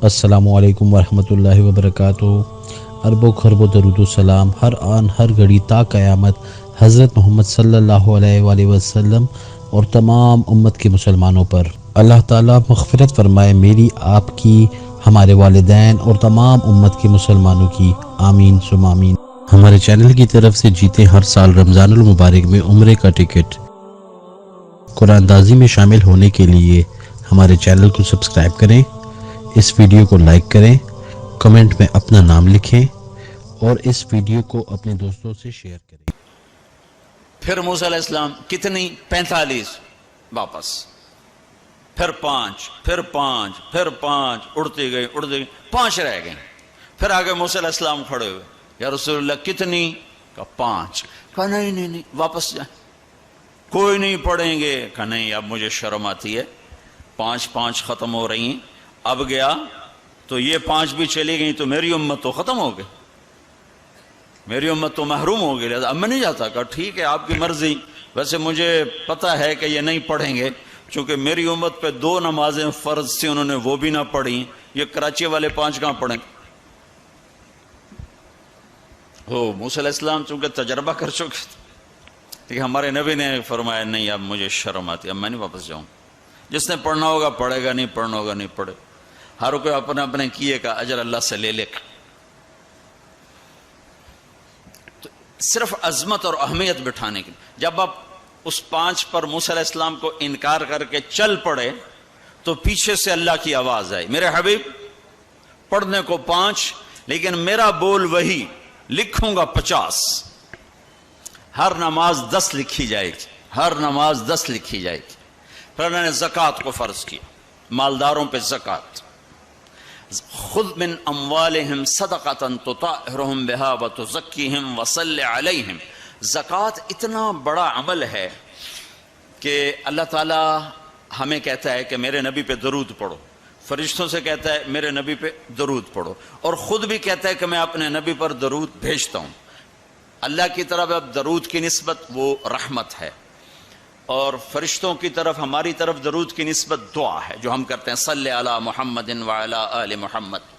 السلام علیکم ورحمۃ اللہ وبرکاتہ۔ ارب و خرب و درود و سلام ہر آن ہر گھڑی تا قیامت حضرت محمد صلی اللہ علیہ وآلہ وسلم اور تمام امت کے مسلمانوں پر۔ اللہ تعالیٰ مغفرت فرمائے میری، آپ کی، ہمارے والدین اور تمام امت کے مسلمانوں کی، آمین ثم آمین۔ ہمارے چینل کی طرف سے جیتے ہر سال رمضان المبارک میں عمرے کا ٹکٹ۔ قرآن دازی میں شامل ہونے کے لیے ہمارے چینل کو سبسکرائب کریں، اس ویڈیو کو لائک کریں، کمنٹ میں اپنا نام لکھیں اور اس ویڈیو کو اپنے دوستوں سے شیئر کریں۔ پھر موسیٰ علیہ السلام کتنی 45 واپس، پھر 5، پھر 5، پھر 5، اڑتی گئی 5 رہ گئیں۔ پھر آگے موسیٰ علیہ السلام کھڑے ہوئے، یا رسول اللہ کتنی؟ کہا 5۔ کہا نہیں واپس جائیں، کوئی نہیں پڑھیں گے۔ کہا نہیں اب مجھے شرم آتی ہے، 5 ختم ہو رہی ہیں، اب گیا تو یہ 5 بھی چلی گئی تو میری امت تو ختم ہو گئی، میری امت تو محروم ہو گئی، لہذا اب میں نہیں جاتا۔ کہا ٹھیک ہے آپ کی مرضی، ویسے مجھے پتا ہے کہ یہ نہیں پڑھیں گے، چونکہ میری امت پہ 2 نمازیں فرض تھیں، انہوں نے وہ بھی نہ پڑھی، یہ کراچی والے 5 کہاں پڑھیں؟ موسیٰ علیہ السلام چونکہ تجربہ کر چکے تھے، لیکن ہمارے نبی نے فرمایا نہیں اب مجھے شرم آتی، اب میں نہیں واپس جاؤں، جس نے پڑھنا ہوگا پڑھے گا، نہیں پڑھنا ہوگا نہیں پڑھے۔ ہر کوئی اپنے اپنے کیے کا اجر اللہ سے لے لے۔ تو صرف عظمت اور اہمیت بٹھانے کی، جب آپ اس 5 پر موسیٰ علیہ السلام کو انکار کر کے چل پڑے تو پیچھے سے اللہ کی آواز آئی، میرے حبیب پڑھنے کو 5 لیکن میرا بول وہی، لکھوں گا 50، ہر نماز 10 لکھی جائے گی، ہر نماز 10 لکھی جائے گی۔ پھر اللہ نے زکوٰۃ کو فرض کیا، مالداروں پہ زکوٰۃ۔ خذ من اموالہم صدقۃ تطہرہم بہا وتزکیہم وصلی علیہم۔ زکوٰۃ اتنا بڑا عمل ہے کہ اللہ تعالیٰ ہمیں کہتا ہے کہ میرے نبی پہ درود پڑھو، فرشتوں سے کہتا ہے میرے نبی پہ درود پڑھو، اور خود بھی کہتا ہے کہ میں اپنے نبی پر درود بھیجتا ہوں۔ اللہ کی طرف اب درود کی نسبت وہ رحمت ہے، اور فرشتوں کی طرف ہماری طرف درود کی نسبت دعا ہے جو ہم کرتے ہیں، صلی علی محمد وعلی آل محمد۔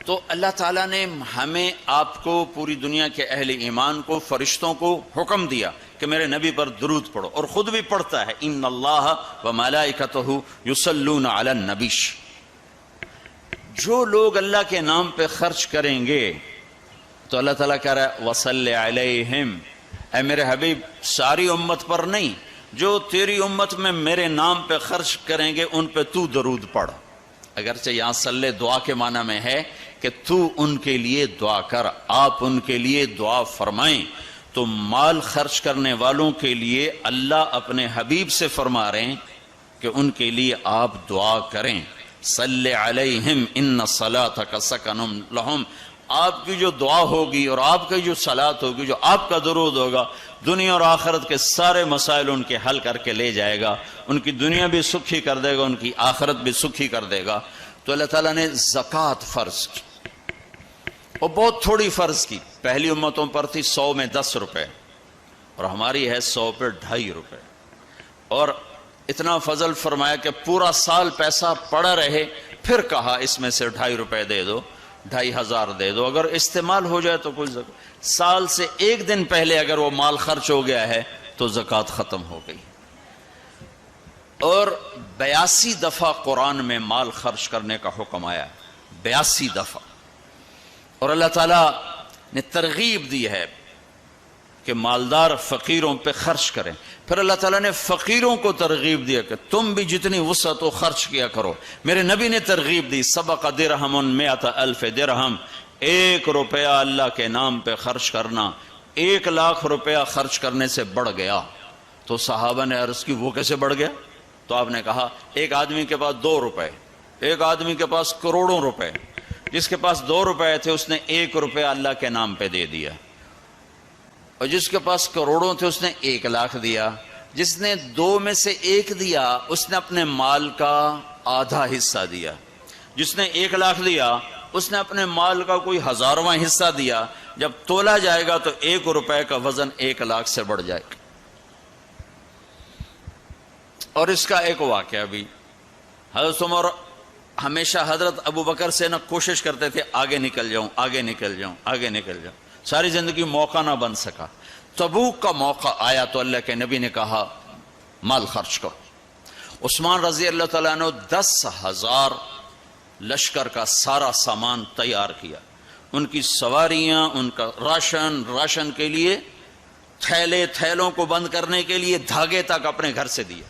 تو اللہ تعالیٰ نے ہمیں، آپ کو، پوری دنیا کے اہل ایمان کو، فرشتوں کو حکم دیا کہ میرے نبی پر درود پڑھو، اور خود بھی پڑھتا ہے، ان اللہ وملائکتہ یصلون علی النبی۔ جو لوگ اللہ کے نام پہ خرچ کریں گے تو اللہ تعالیٰ کہہ رہا ہے وصلی علیہم، اے میرے حبیب ساری امت پر نہیں، جو تیری امت میں میرے نام پہ خرچ کریں گے ان پہ تو درود پڑھ۔ اگرچہ یہاں صلی دعا کے معنی میں ہے کہ تو ان کے لیے دعا کر، آپ ان کے لیے دعا فرمائیں۔ تو مال خرچ کرنے والوں کے لیے اللہ اپنے حبیب سے فرما رہے ہیں کہ ان کے لیے آپ دعا کریں، صلی علیہم ان صلاتک سکن لہم۔ آپ کی جو دعا ہوگی اور آپ کی جو صلات ہوگی، جو آپ کا درود ہوگا، دنیا اور آخرت کے سارے مسائل ان کے حل کر کے لے جائے گا، ان کی دنیا بھی سکھی کر دے گا، ان کی آخرت بھی سکھی کر دے گا۔ تو اللہ تعالیٰ نے زکوٰۃ فرض کی، اور بہت تھوڑی فرض کی۔ پہلی امتوں پر تھی 100 میں 10 روپے، اور ہماری ہے 100 پہ 2.5 روپے، اور اتنا فضل فرمایا کہ پورا سال پیسہ پڑا رہے، پھر کہا اس میں سے 2.5 روپے دے دو، 2,500 دے دو، اگر استعمال ہو جائے تو کوئی سال سے 1 دن پہلے اگر وہ مال خرچ ہو گیا ہے تو زکوٰۃ ختم ہو گئی۔ اور 82 دفعہ قرآن میں مال خرچ کرنے کا حکم آیا، 82 دفعہ، اور اللہ تعالیٰ نے ترغیب دی ہے کہ مالدار فقیروں پہ خرچ کریں۔ پھر اللہ تعالیٰ نے فقیروں کو ترغیب دیا کہ تم بھی جتنی وسعت ہو خرچ کیا کرو۔ میرے نبی نے ترغیب دی، سبق درہم 100,000 درہم، 1 روپیہ اللہ کے نام پہ خرچ کرنا 1 لاکھ روپیہ خرچ کرنے سے بڑھ گیا۔ تو صحابہ نے عرض کی وہ کیسے بڑھ گیا؟ تو آپ نے کہا ایک آدمی کے پاس 2 روپے، ایک آدمی کے پاس کروڑوں روپے، جس کے پاس 2 روپے تھے اس نے 1 روپیہ اللہ کے نام پہ دے دیا، اور جس کے پاس کروڑوں تھے اس نے 1 لاکھ دیا۔ جس نے 2 میں سے 1 دیا اس نے اپنے مال کا آدھا حصہ دیا، جس نے 1 لاکھ دیا اس نے اپنے مال کا کوئی 1000واں حصہ دیا۔ جب تولا جائے گا تو 1 روپے کا وزن 1 لاکھ سے بڑھ جائے گا۔ اور اس کا ایک واقعہ بھی، حضرت عمر ہمیشہ حضرت ابو بکر سے نہ کوشش کرتے تھے آگے نکل جاؤں آگے نکل جاؤں آگے نکل جاؤں، ساری زندگی موقع نہ بن سکا۔ تبوک کا موقع آیا تو اللہ کے نبی نے کہا مال خرچ کرو۔ عثمان رضی اللہ تعالیٰ نے 10,000 لشکر کا سارا سامان تیار کیا، ان کی سواریاں، ان کا راشن کے لیے تھیلوں کو بند کرنے کے لیے دھاگے تک اپنے گھر سے دیے،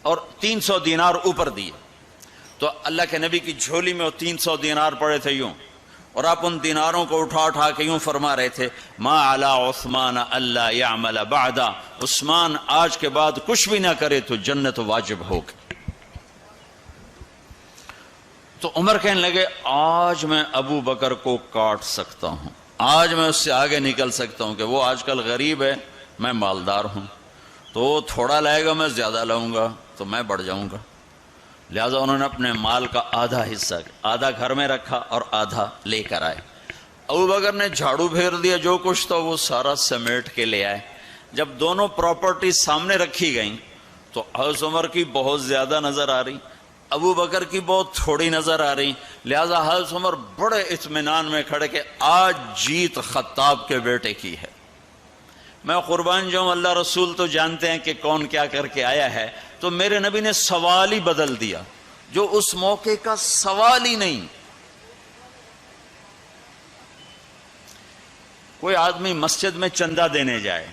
اور 300 دینار اوپر دیے۔ تو اللہ کے نبی کی جھولی میں وہ 300 دینار پڑے تھے یوں، اور آپ ان دیناروں کو اٹھا کے یوں فرما رہے تھے ما علی عثمان اللہ یعمل بعدا، عثمان آج کے بعد کچھ بھی نہ کرے تو جنت واجب ہوگی۔ تو عمر کہنے لگے آج میں ابو بکر کو کاٹ سکتا ہوں، آج میں اس سے آگے نکل سکتا ہوں کہ وہ آج کل غریب ہے، میں مالدار ہوں، تو وہ تھوڑا لائے گا میں زیادہ لاؤں گا تو میں بڑھ جاؤں گا۔ لہٰذا انہوں نے اپنے مال کا آدھا حصہ، آدھا گھر میں رکھا اور آدھا لے کر آئے۔ ابو بکر نے جھاڑو پھیر دیا، جو کچھ تھا وہ سارا سمیٹ کے لے آئے۔ جب دونوں پراپرٹی سامنے رکھی گئیں تو حضرت عمر کی بہت زیادہ نظر آ رہی، ابو بکر کی بہت تھوڑی نظر آ رہی، لہٰذا حضرت عمر بڑے اطمینان میں کھڑے کہ آج جیت خطاب کے بیٹے کی ہے۔ میں قربان جاؤں، اللہ رسول تو جانتے ہیں کہ کون کیا کر کے آیا ہے، تو میرے نبی نے سوال ہی بدل دیا جو اس موقع کا سوال ہی نہیں۔ کوئی آدمی مسجد میں چندہ دینے جائے،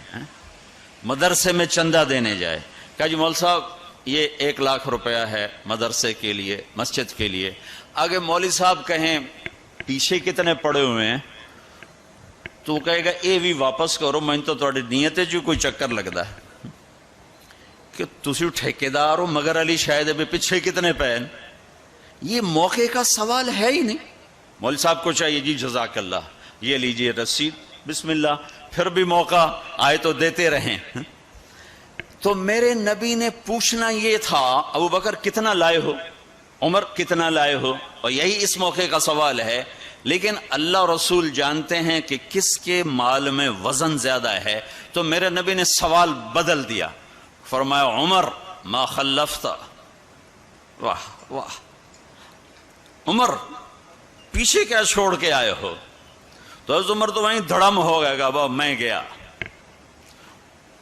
مدرسے میں چندہ دینے جائے، کہا جی مول صاحب یہ 1 لاکھ روپیہ ہے مدرسے کے لیے، مسجد کے لیے، آگے مولوی صاحب کہیں پیچھے کتنے پڑے ہوئے ہیں تو کہے گا اے بھی واپس کرو، میں تو تھوڑی نیت ہے جو کوئی چکر لگتا ہے کہ تسی ٹھیکیدار ہو مگر علی شاید ابھی پیچھے کتنے پین، یہ موقع کا سوال ہے ہی نہیں۔ مولوی صاحب کو چاہیے جی جزاک اللہ یہ لیجئے رسید، بسم اللہ، پھر بھی موقع آئے تو دیتے رہیں۔ تو میرے نبی نے پوچھنا یہ تھا ابو بکر کتنا لائے ہو، عمر کتنا لائے ہو، اور یہی اس موقع کا سوال ہے۔ لیکن اللہ رسول جانتے ہیں کہ کس کے مال میں وزن زیادہ ہے، تو میرے نبی نے سوال بدل دیا، فرمایا عمر ما خلفت، واہ واہ عمر پیچھے کیا چھوڑ کے آئے ہو؟ تو حضرت عمر تو وہیں دھڑم ہو گئے گا، بابا میں گیا،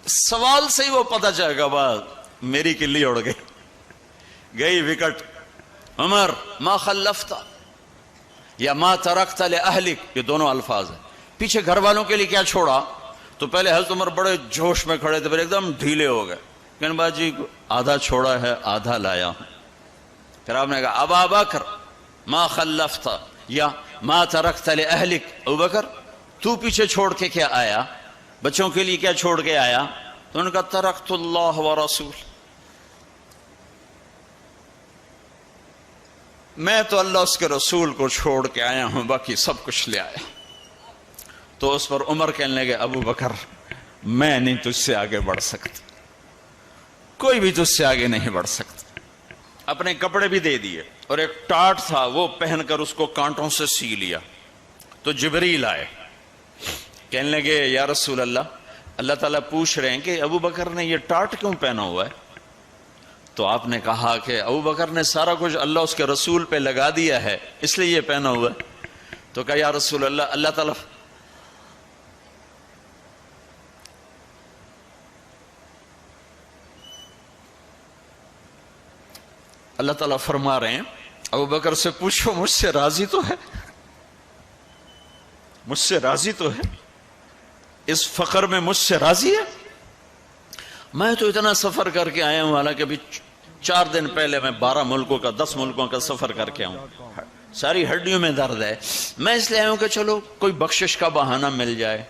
سوال سے ہی وہ پتہ چلے گا، با میری کلی اڑ گئی وکٹ۔ عمر ما خلفت یا ما ترکت لأہلک، یہ دونوں الفاظ ہیں، پیچھے گھر والوں کے لیے کیا چھوڑا؟ تو پہلے حضرت عمر بڑے جوش میں کھڑے تھے، پھر ایک دم ڈھیلے ہو گئے، کہنے باجی آدھا چھوڑا ہے آدھا لایا ہوں۔ پھر آپ نے کہا ابا بکر ما خلفت یا ما ترکت لأہلک، ابو بکر تو پیچھے چھوڑ کے کیا آیا، بچوں کے لیے کیا چھوڑ کے آیا؟ تو انہوں نے کہا ترکت اللہ ورسول، میں تو اللہ اس کے رسول کو چھوڑ کے آیا ہوں، باقی سب کچھ لے آیا۔ تو اس پر عمر کہنے لگے ابو بکر میں نہیں تجھ سے آگے بڑھ سکتا، کوئی بھی تجھ سے آگے نہیں بڑھ سکتا۔ اپنے کپڑے بھی دے دیے اور ایک ٹاٹ تھا وہ پہن کر اس کو کانٹوں سے سی لیا۔ تو جبریل آئے، کہنے لگے یا رسول اللہ، اللہ تعالیٰ پوچھ رہے ہیں کہ ابو بکر نے یہ ٹاٹ کیوں پہنا ہوا ہے؟ تو آپ نے کہا کہ ابو بکر نے سارا کچھ اللہ اس کے رسول پہ لگا دیا ہے اس لیے یہ پہنا ہوا ہے۔ تو کہا یا رسول اللہ، اللہ تعالیٰ فرما رہے ہیں ابو بکر سے پوچھو مجھ سے راضی تو ہے، مجھ سے راضی تو ہے، اس فقر میں مجھ سے راضی ہے؟ میں تو اتنا سفر کر کے آیا ہوں، حالانکہ ابھی 4 دن پہلے میں 12 ملکوں کا 10 ملکوں کا سفر کر کے آؤں، ساری ہڈیوں میں درد ہے، میں اس لیے آیا ہوں کہ چلو کوئی بخشش کا بہانہ مل جائے،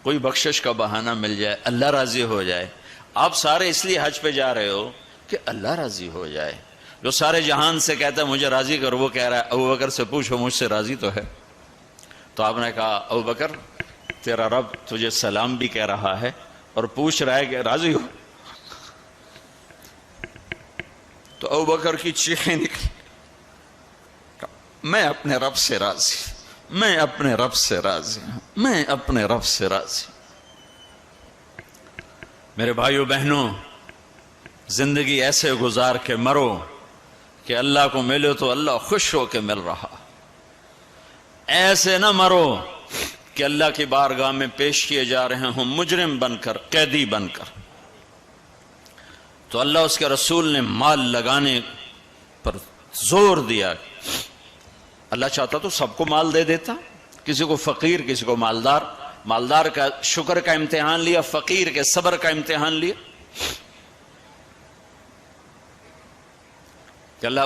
کوئی بخشش کا بہانہ مل جائے، اللہ راضی ہو جائے۔ آپ سارے اس لیے حج پہ جا رہے ہو کہ اللہ راضی ہو جائے، جو سارے جہان سے کہتا ہے مجھے راضی کر، وہ کہہ رہا ہے ابو بکر سے پوچھو مجھ سے راضی تو ہے۔ تو آپ نے کہا ابو بکر تیرا رب تجھے سلام بھی کہہ رہا ہے اور پوچھ رہا ہے کہ راضی ہو؟ تو ابو بکر کی چیخیں نکلی، میں اپنے رب سے راضی، میں اپنے رب سے راضی ہوں، میں اپنے رب سے راضی۔ میرے بھائیو بہنوں، زندگی ایسے گزار کے مرو کہ اللہ کو ملے تو اللہ خوش ہو کے مل رہا، ایسے نہ مرو کہ اللہ کی بارگاہ میں پیش کیے جا رہے ہوں مجرم بن کر، قیدی بن کر۔ تو اللہ اس کے رسول نے مال لگانے پر زور دیا۔ اللہ چاہتا تو سب کو مال دے دیتا، کسی کو فقیر، کسی کو مالدار۔ مالدار کا شکر کا امتحان لیا، فقیر کے صبر کا امتحان لیا کہ اللہ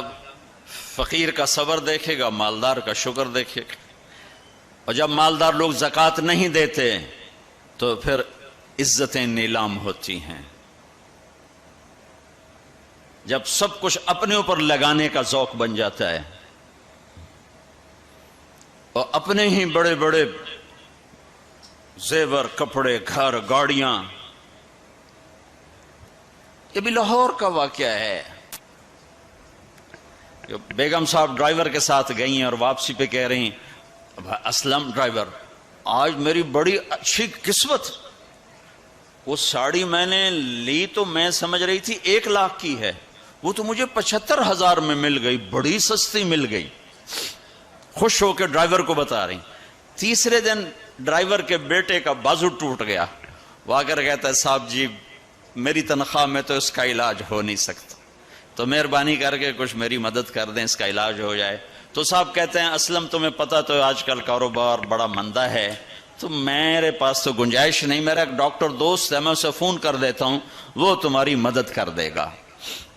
فقیر کا صبر دیکھے گا، مالدار کا شکر دیکھے گا۔ اور جب مالدار لوگ زکوٰۃ نہیں دیتے تو پھر عزتیں نیلام ہوتی ہیں۔ جب سب کچھ اپنے اوپر لگانے کا ذوق بن جاتا ہے اور اپنے ہی بڑے بڑے زیور، کپڑے، گھر، گاڑیاں۔ یہ بھی لاہور کا واقعہ ہے۔ بیگم صاحب ڈرائیور کے ساتھ گئی ہیں اور واپسی پہ کہہ رہی ہیں، اسلم ڈرائیور، آج میری بڑی اچھی قسمت، وہ ساڑی میں نے لی تو میں سمجھ رہی تھی 1 لاکھ کی ہے، وہ تو مجھے 75,000 میں مل گئی، بڑی سستی مل گئی۔ خوش ہو کے ڈرائیور کو بتا رہی۔ تیسرے دن ڈرائیور کے بیٹے کا بازو ٹوٹ گیا، وہ آ کر کہتا ہے صاحب جی میری تنخواہ میں تو اس کا علاج ہو نہیں سکتا، تو مہربانی کر کے کچھ میری مدد کر دیں، اس کا علاج ہو جائے۔ تو صاحب کہتے ہیں اسلم تمہیں پتہ تو آج کل کاروبار بڑا مندہ ہے، تو میرے پاس تو گنجائش نہیں، میرا ایک ڈاکٹر دوست ہے، میں اسے فون کر دیتا ہوں، وہ تمہاری مدد کر دے گا۔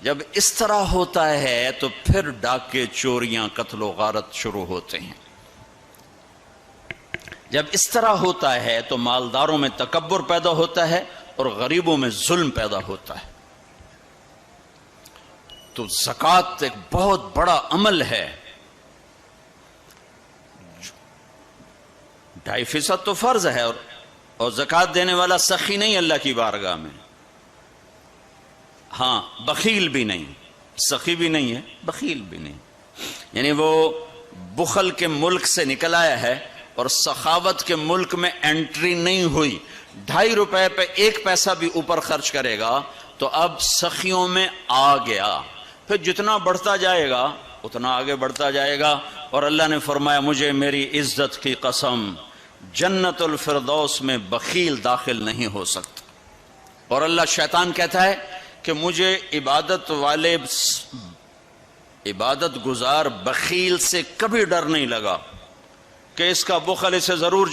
جب اس طرح ہوتا ہے تو پھر ڈاکے، چوریاں، قتل و غارت شروع ہوتے ہیں۔ جب اس طرح ہوتا ہے تو مالداروں میں تکبر پیدا ہوتا ہے اور غریبوں میں ظلم پیدا ہوتا ہے۔ تو زکوٰۃ ایک بہت بڑا عمل ہے۔ 2.5% تو فرض ہے، اور زکوٰۃ دینے والا سخی نہیں اللہ کی بارگاہ میں، ہاں بخیل بھی نہیں، سخی بھی نہیں ہے، بخیل بھی نہیں، یعنی وہ بخل کے ملک سے نکل آیا ہے اور سخاوت کے ملک میں انٹری نہیں ہوئی۔ 2.5 روپے پہ 1 پیسہ بھی اوپر خرچ کرے گا تو اب سخیوں میں آ گیا، پھر جتنا بڑھتا جائے گا اتنا آگے بڑھتا جائے گا۔ اور اللہ نے فرمایا مجھے میری عزت کی قسم، جنت الفردوس میں بخیل داخل نہیں ہو سکتا۔ اور اللہ شیطان کہتا ہے کہ مجھے عبادت والے، عبادت گزار بخیل سے کبھی ڈر نہیں لگا کہ اس کا بخل اسے ضرور